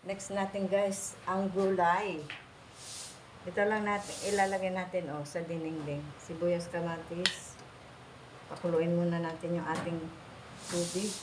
Next natin guys, ang gulay. Ito lang natin, ilalagay natin sa dinding. Sibuyas, kamatis. Pakuluin muna natin yung ating tubig.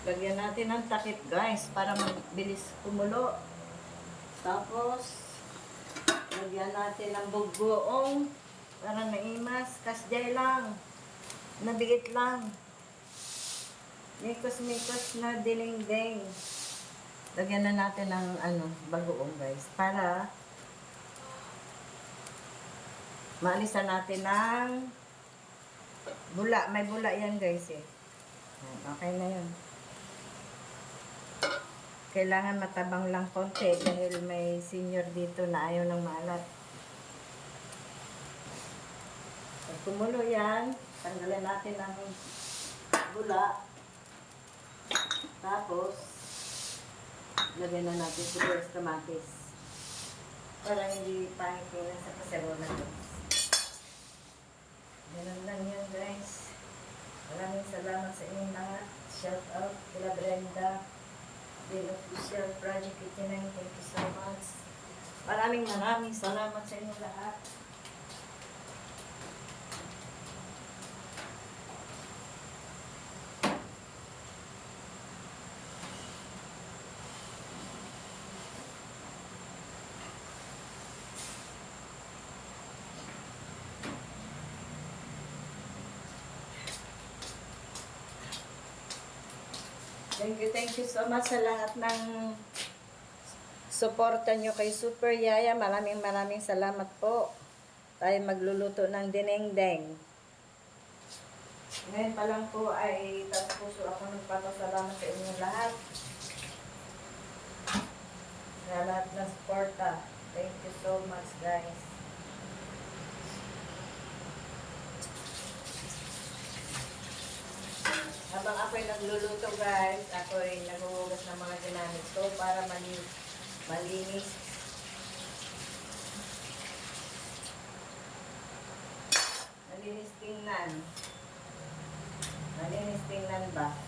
Lagyan natin ng takip guys para mabilis kumulo. Tapos lagyan natin ng bugoong para naimas. Kasjay lang. Nabigit lang. Mikos-mikos na dilingding. Lagyan na natin ng bagoong guys para maalisan natin ng bula. May bula yan guys eh. Okay na yun. Kailangan matabang lang konti dahil may senior dito na ayaw ng maalat. Pag kumulo yan, tanggalin natin ang bula. Tapos, lagyan na natin sibuyas, kamatis. Para hindi pangit sa kaserola. Ganun lang yan guys. Maraming salamat sa inyong lahat. Shout out kila Brenda. The official Project 89. Thank you so much. Maraming salamat sa inyo lahat. Thank you so much sa lahat ng suporta nyo kay Super Yaya. Maraming salamat po. Tayo magluluto ng dinengdeng. Ngayon pa lang po ay taos puso ako nagpapasalamat sa inyo lahat. Sa lahat ng suporta. Thank you so much guys. Habang ako'y nagluluto guys, ako'y naghuhugas ng mga ginamit ko para malinis. Malinis tingnan. Malinis tingnan ba?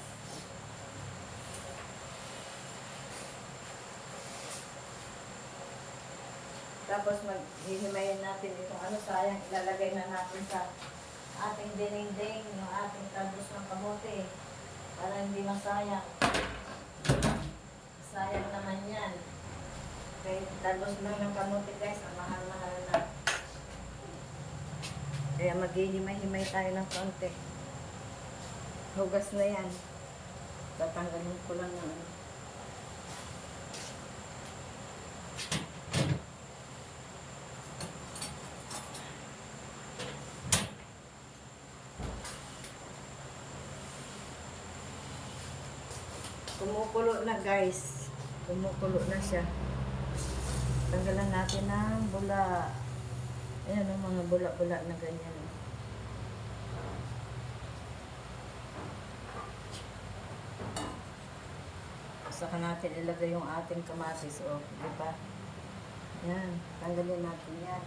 Tapos maghihimayin natin itong sayang ilalagay na natin sa ating dinengdeng, yung ating talbos ng kamote para hindi masayang. Sayang naman yan. Okay, talbos lang ng kamote guys, ang mahal-mahal na. Kaya maghihimay-himay tayo ng konti. Hugas na yan. Tatanggalin ko lang ng kumukulo na guys. Kumukulo na siya. Tanggalan natin ng bula. Ayan ang mga bula-bula na ganyan. Saka natin ilagay yung ating kamatis. Diba? Ayan. Tanggalin natin yan.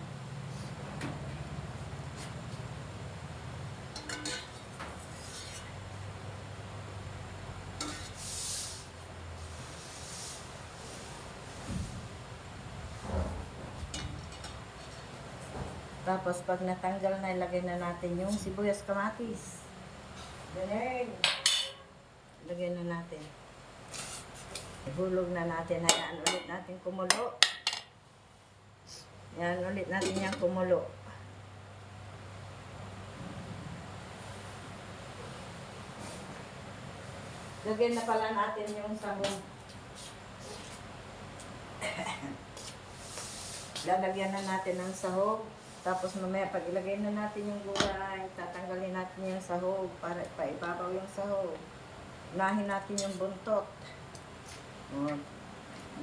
Tapos, pag natanggal na, ilagay na natin yung sibuyas, kamatis. Ganun. Ilagay na natin. Ihulog na natin. Hayaan ulit natin kumulo. Yan, ulit natin yung kumulo. Lagyan na pala natin yung sahog. Lalagyan na natin ng sahog. Tapos mamaya pag ilagay na natin yung gulay, tatanggalin natin yung sahog para paibabaw yung sahog. Unahin natin yung buntot.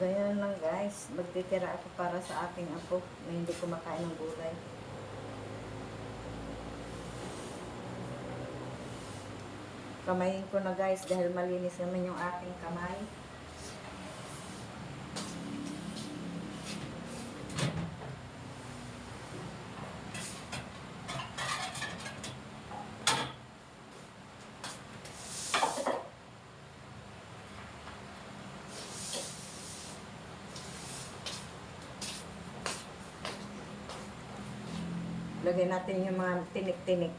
Ganyan lang guys. Magtitira ako para sa aking apo na hindi kumakain ng gulay. Kamayin ko na guys dahil malinis naman yung aking kamay. Lagay natin yung mga tinik-tinik.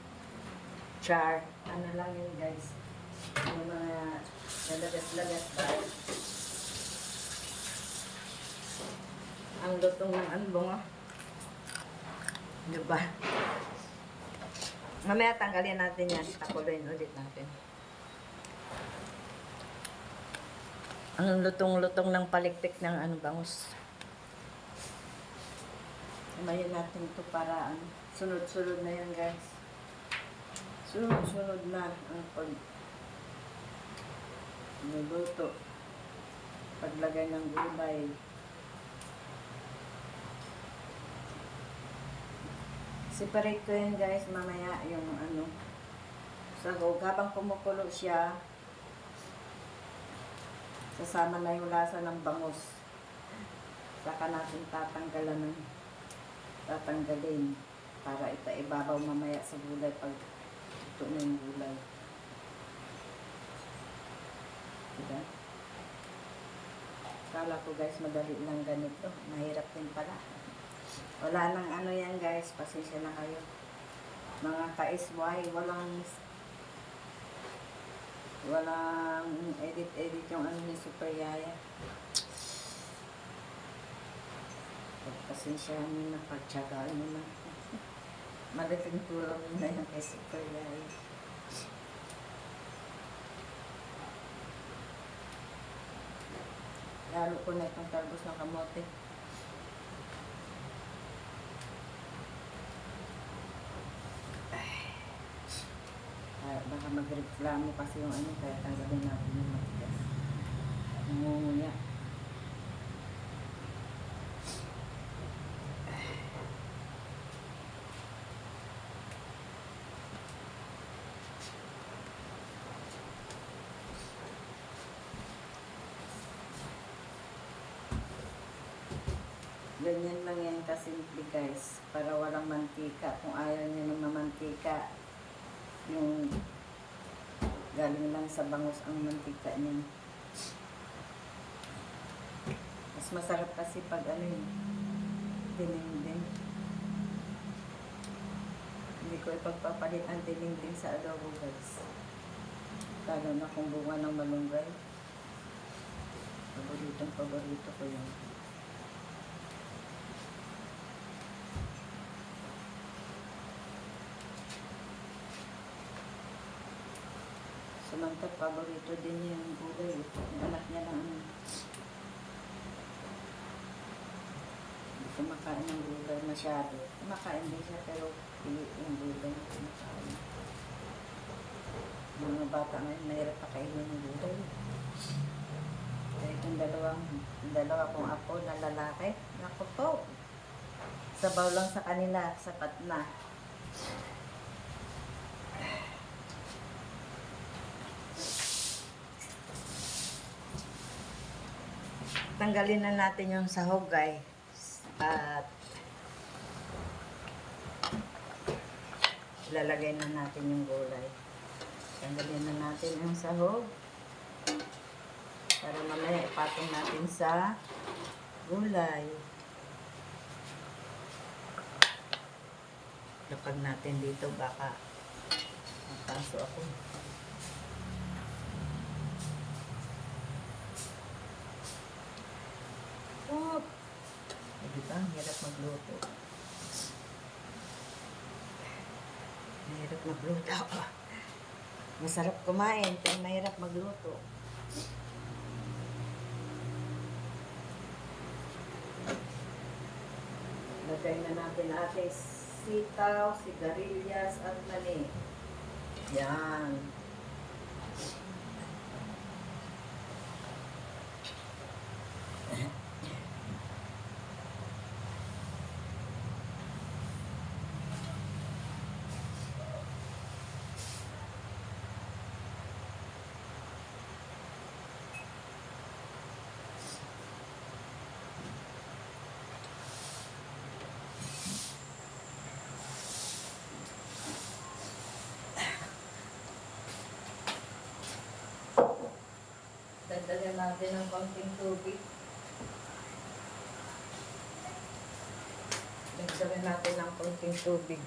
Char. Ano lang yun guys. Yung mga lalagas-lagas ba. Ang lutong ng anbong oh. Diba? Mamaya tanggalin natin yan. Takuloyin ulit natin. Ang lutong-lutong ng palikpik ng ano bangus. Kamayin natin ito para ano. Sunod-sunod na yan guys. Sunod-sunod na ang nuluto. Paglagay ng gulay. Separate ko yan guys mamaya yung ano. Sago. Habang kumukulo siya, sasama na yung lasa ng bangus. Saka natin tatanggalin para ipaibabaw mamaya sa gulay pag ito na yung gulay. Diba? Kala ko guys madali lang ganito. Mahirap din pala. Wala nang ano yan guys. Pasensya na kayo. Mga ka-SY, walang edit yung ano ni Super Yaya. Pasensyahan nyo na, pagtsagaan nyo na. Malaking tulong nyo na yung kay Super Yaya. Lalo ko na itong talbos ng kamote. Baka magreklamo kasi yung ano, kaya tanggalin natin yung matigas. Nangunguya. Ganyan lang yan kasimple guys, para walang mantika. Kung ayaw nyo ng mamantika, yung galing lang sa bangus ang mantika niya. Mas masarap kasi pag ano yun, dinding. Hindi ko ipagpapalit ang dinding sa adobo guys. Lalo na kung bunga ng malunggay. Paborito ko yun. Samantha, paborito din niya yung gulay. Yung anak niya lang. Hindi kumakain ng gulay masyado. Kumakain din siya pero pili yung gulay na kumakain. Mga bata ngayon, mahirap pa kainin ng gulay. Kaya itong dalawa kong apo na lalaki, naku po. Sabaw lang sa kanila, sapat na. Tanggalin na natin yung sahog guys. At ilalagay na natin yung gulay. Tanggalin na natin yung sahog. Para mamaya ipatong natin sa gulay. Lapag natin dito baka makaso ako. Oh, diba? Hirap magluto. Mahirap magluto. Masarap kumain, pero mahirap magluto. Lagay na natin ating sitaw, sigarilyas, at mani. Yan. Dagdagan natin ng konting tubig. Dagdagan natin ng konting tubig.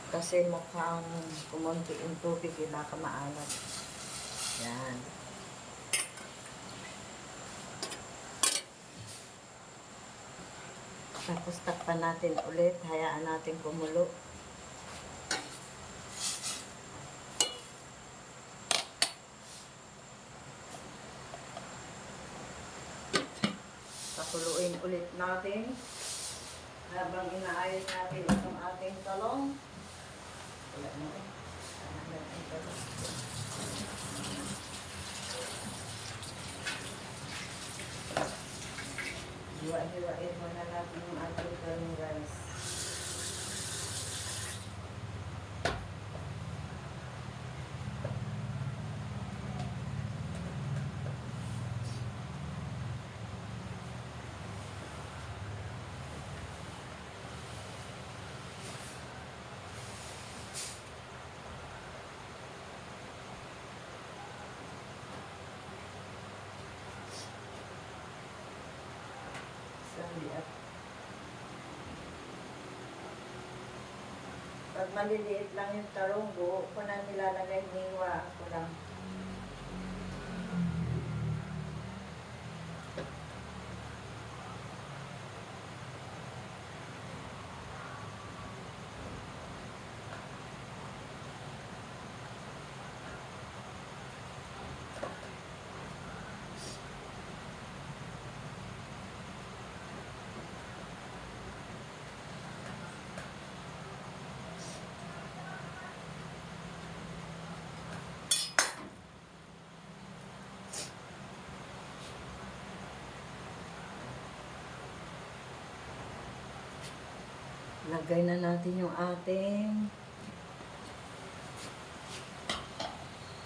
Kasi mukhang kumunti yung tubig, baka maalat. Yan. Tapos takpan natin ulit, hayaan natin kumulo. Pakuluin ulit natin habang inaayos natin itong ating talong. Wala na rin. Hiwa-hiwain muna natin yung ating talong, guys. Pag maliliit lang yung tarong, buo ko na nilalagay, niwaan ko lang. Lagay na natin yung ating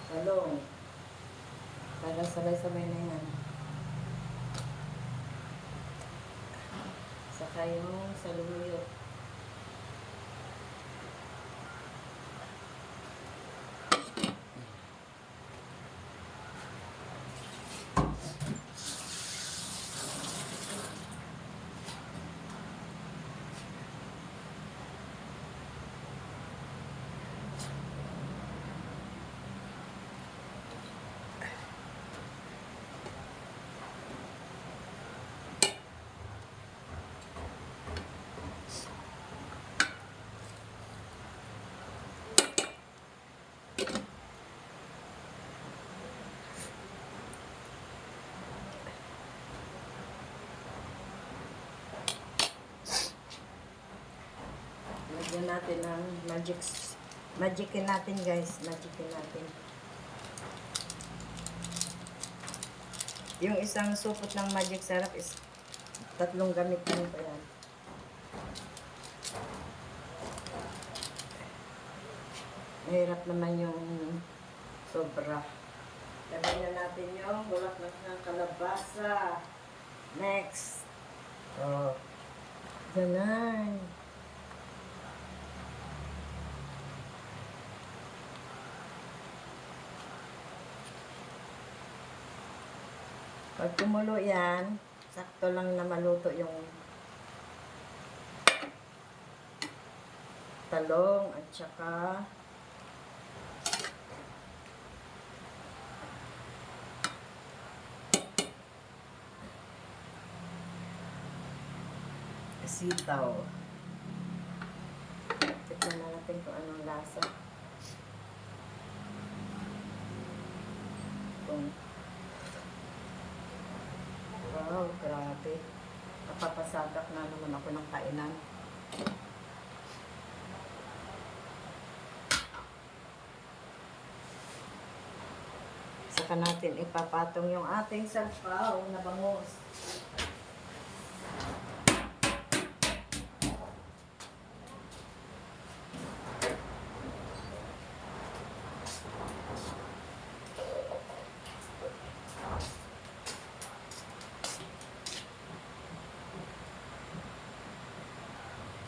talong. Para sabay-sabay na yan. Saka yung saluyot. Lagyan natin ng magicin natin, guys. Magicin natin. Yung isang supot ng magic syrup is 3 gamit lang pa yan. Mahirap naman yung sobra. Lagyan na natin yung bulaklak ng kalabasa. Next. Oh. Ganun. Pag kumulo yan, sakto lang na maluto yung talong at saka sitaw. Tignan na natin kung anong lasa. Wow, grabe. Napapasagap na naman ako ng kainan. Saka natin ipapatong yung ating sampaw na bangus.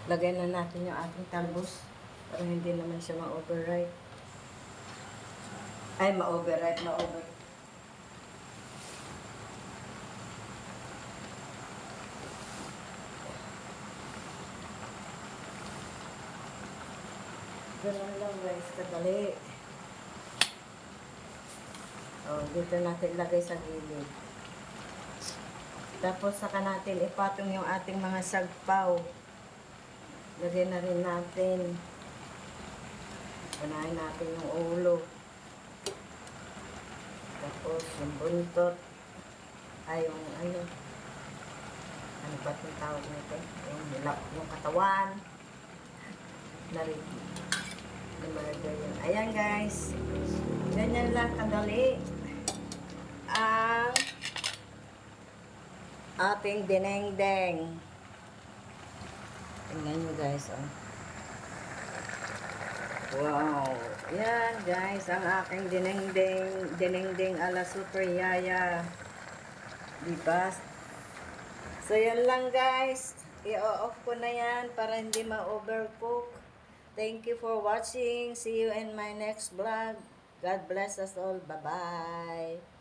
Lagay na natin yung ating talbos para hindi naman siya ma-overripe. Ay, ma-overripe, ma-over. Ganun lang guys, kadali. Oh, dito natin lagay sa gilid. Tapos saka natin ipatong yung ating mga sagpaw. Lagyan na rin natin. Unahin natin yung ulo. Tapos yung buntot. Ay, yung ano. Ano ba itong tawag nito? Yung katawan. Narin. Lumalagay yun. Ayan guys. Ganyan lang kadali. Ang ating dinengdeng. Tingnan nyo guys, oh. Wow. Yan guys, ang aking dinengdeng ala super yaya. Diba? So yan lang guys. I-off ko na yan para hindi ma-overcook. Thank you for watching. See you in my next vlog. God bless us all. Bye-bye.